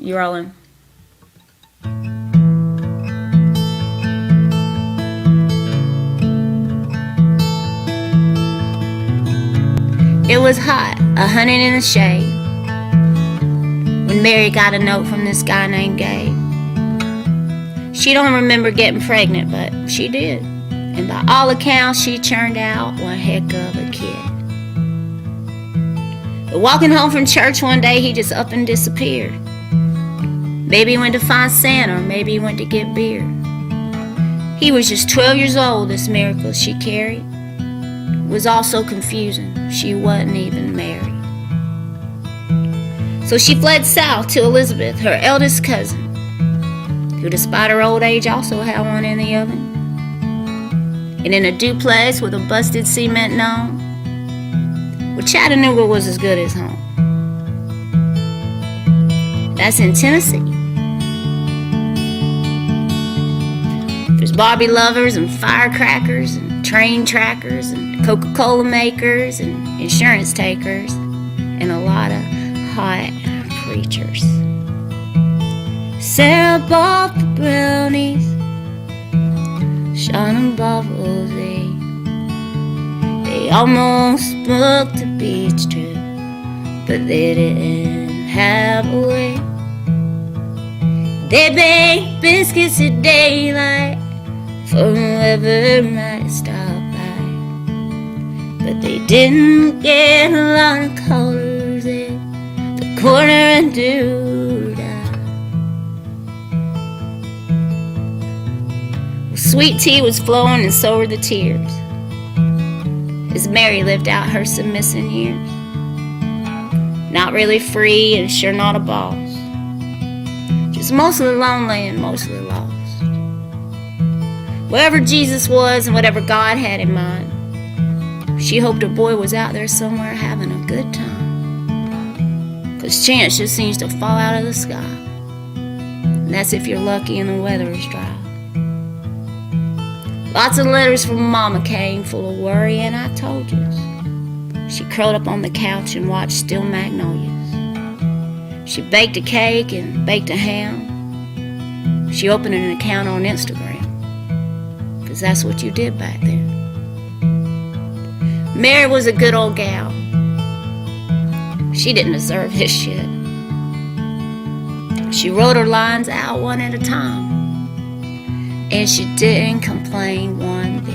You rolling? It was hot, 100 in the shade, when Mary got a note from this guy named Gabe. She don't remember getting pregnant, but she did. And by all accounts, she churned out one heck of a kid. But walking home from church one day, he just up and disappeared. Maybe he went to find Santa, or maybe he went to get beer. He was just 12 years old, this miracle she carried. It was all so confusing, she wasn't even married. So she fled south to Elizabeth, her eldest cousin, who despite her old age also had one in the oven. And in a duplex with a busted cement gnome, well, Chattanooga was as good as home. That's in Tennessee. There's Barbie lovers and firecrackers and train trackers and Coca Cola makers and insurance takers and a lot of hot preachers. Sarah bought the brownies, shining bubbles, they almost booked a beach trip, but they didn't have a way. They baked biscuits at daylight for whoever might stop by, but they didn't get a lot of colors at the corner and doodah. Sweet tea was flowing and so were the tears, as Mary lived out her submissing years. Not really free and sure not a boss, just mostly lonely and mostly lost. Wherever Jesus was and whatever God had in mind, she hoped her boy was out there somewhere having a good time, 'cause chance just seems to fall out of the sky, and that's if you're lucky and the weather is dry. Lots of letters from Mama came full of worry, and I told you. She curled up on the couch and watched still magnolias. She baked a cake and baked a ham. She opened an account on Instagram, 'cause that's what you did back then. Mary was a good old gal. She didn't deserve this shit. She wrote her lines out one at a time, and she didn't complain one bit.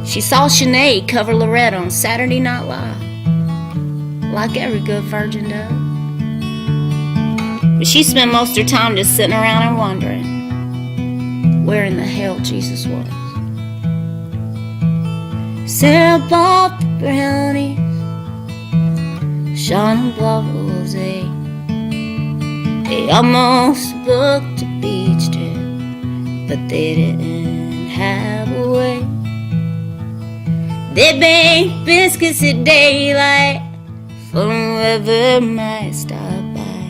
She saw Sinead cover Loretta on Saturday Night Live, like every good virgin does. But she spent most of her time just sitting around and wondering where in the hell Jesus was. Sarah bought the brownies, shining bubbles, they almost booked a beach trip, but they didn't have a way. They baked biscuits at daylight for whoever might stop by,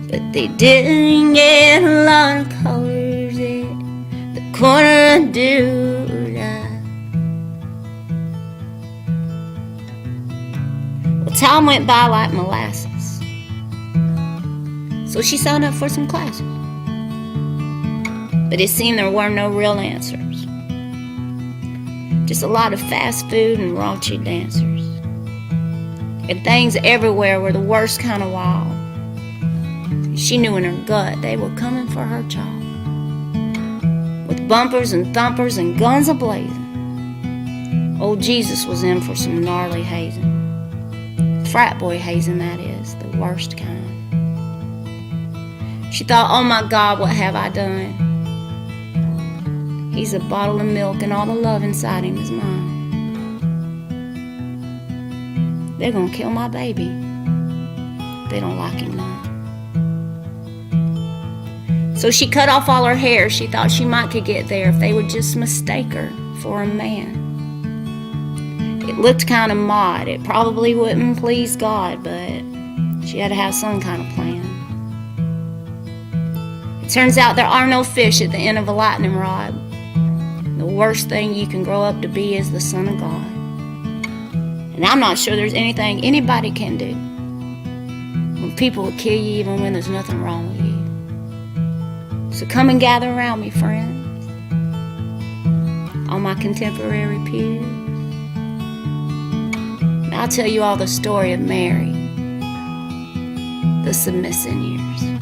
but they didn't get a lot of colors at the corner of doodah. Well, time went by like molasses, so she signed up for some classes. But it seemed there were no real answers. Just a lot of fast food and raunchy dancers. And things everywhere were the worst kind of wild. She knew in her gut they were coming for her child. With bumpers and thumpers and guns a-blazing, old Jesus was in for some gnarly hazing. Frat boy hazing, that is, the worst kind. She thought, oh my God, what have I done? He's a bottle of milk and all the love inside him is mine. They're gonna kill my baby. They don't like him none. So she cut off all her hair. She thought she might could get there if they would just mistake her for a man. It looked kind of mod. It probably wouldn't please God, but she had to have some kind of plan. It turns out there are no fish at the end of a lightning rod. The worst thing you can grow up to be is the Son of God. And I'm not sure there's anything anybody can do when People will kill you even when there's nothing wrong with you. So come and gather around me, friends, all my contemporary peers. And I'll tell you all the story of Mary, the submissing years.